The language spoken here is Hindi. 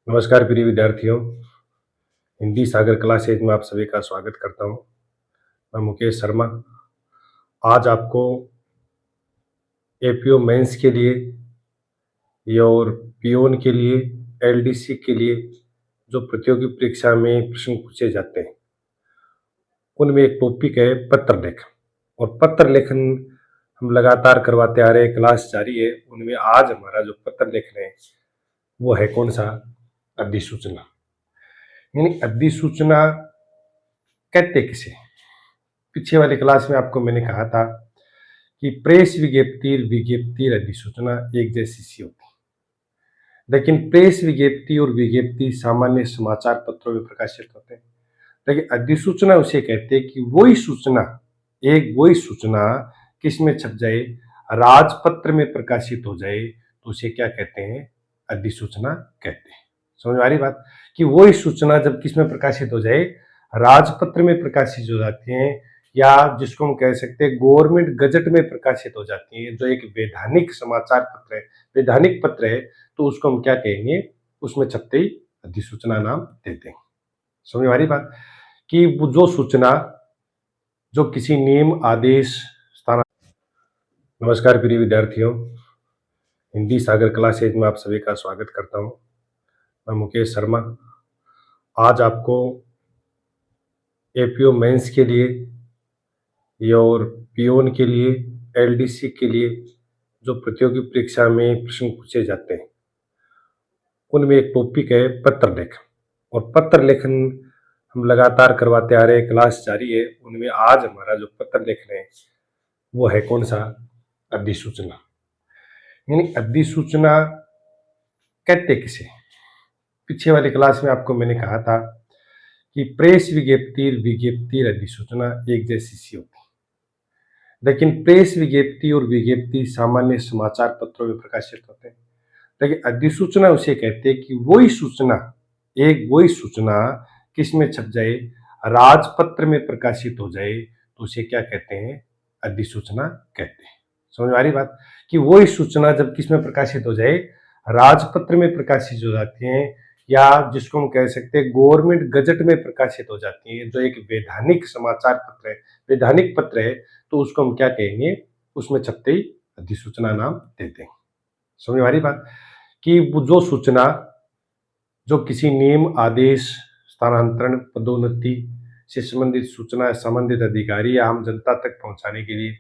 नमस्कार प्रिय विद्यार्थियों। हिंदी सागर क्लासेज में आप सभी का स्वागत करता हूं। मैं मुकेश शर्मा। आज आपको एपीओ मेंस के लिए और पीओन के लिए, एलडीसी के लिए जो प्रतियोगी परीक्षा में प्रश्न पूछे जाते हैं उनमें एक टॉपिक है पत्र लेखन। और पत्र लेखन हम लगातार करवाते आ रहे हैं, क्लास जारी है। उनमें आज हमारा जो पत्र लेखन है वो है कौन सा? अधिसूचना। यानी अधिसूचना कहते किसे? पीछे वाली क्लास में आपको मैंने कहा था कि प्रेस विज्ञप्ति अधिसूचना एक जैसी सी होती है, लेकिन प्रेस विज्ञप्ति और विज्ञप्ति सामान्य समाचार पत्रों में प्रकाशित होते हैं। लेकिन अधिसूचना उसे कहते हैं कि वही सूचना किस में छप जाए, राजपत्र में प्रकाशित हो जाए तो उसे क्या कहते हैं? अधिसूचना कहते हैं। समझ में आ रही बात? कि वही सूचना जब किस में प्रकाशित हो जाए, राजपत्र में प्रकाशित हो जाती है, या जिसको हम कह सकते हैं गवर्नमेंट गजट में प्रकाशित हो जाती है, जो एक वैधानिक समाचार पत्र है, वैधानिक पत्र है, तो उसको हम क्या कहेंगे? उसमें छपते ही अधिसूचना नाम देते हैं। समझ में आ रही बात? कि वो जो सूचना जो किसी नियम, आदेश, स्थान। नमस्कार प्रिय विद्यार्थियों। हिंदी सागर क्लासेज में आप सभी का स्वागत करता हूं। मैं मुकेश शर्मा। आज आपको एपीओ मेंस के लिए और पीओन के लिए, एलडीसी के लिए जो प्रतियोगी परीक्षा में प्रश्न पूछे जाते हैं उनमें एक टॉपिक है पत्र लेखन। और पत्र लेखन हम लगातार करवाते आ रहे हैं, क्लास जारी है। उनमें आज हमारा जो पत्र लेखन है वो है कौन सा? अधिसूचना। यानी अधिसूचना कहते किसे? पीछे वाली क्लास में आपको मैंने कहा था कि प्रेस विज्ञप्ति अधिसूचना एक जैसी सी होती है, लेकिन प्रेस विज्ञप्ति और विज्ञप्ति सामान्य समाचार पत्रों में प्रकाशित होते हैं। लेकिन अधिसूचना उसे कहते हैं कि वही सूचना किस में छप जाए, राजपत्र में प्रकाशित हो जाए तो उसे क्या कहते हैं? अधिसूचना कहते हैं। समझ में आ रही बात? कि वही सूचना जब किस में प्रकाशित हो जाए, राजपत्र में प्रकाशित हो जाती है, या जिसको हम कह सकते हैं गवर्नमेंट गजट में प्रकाशित हो जाती है, जो एक वैधानिक समाचार पत्र है, वैधानिक पत्र है, तो उसको हम क्या कहेंगे? उसमें छपते ही अधिसूचना नाम देते हैं। समझ में आ रही बात? कि वो जो सूचना जो किसी नियम, आदेश, स्थानांतरण, पदोन्नति से संबंधित सूचना संबंधित अधिकारी या आम जनता तक पहुंचाने के लिए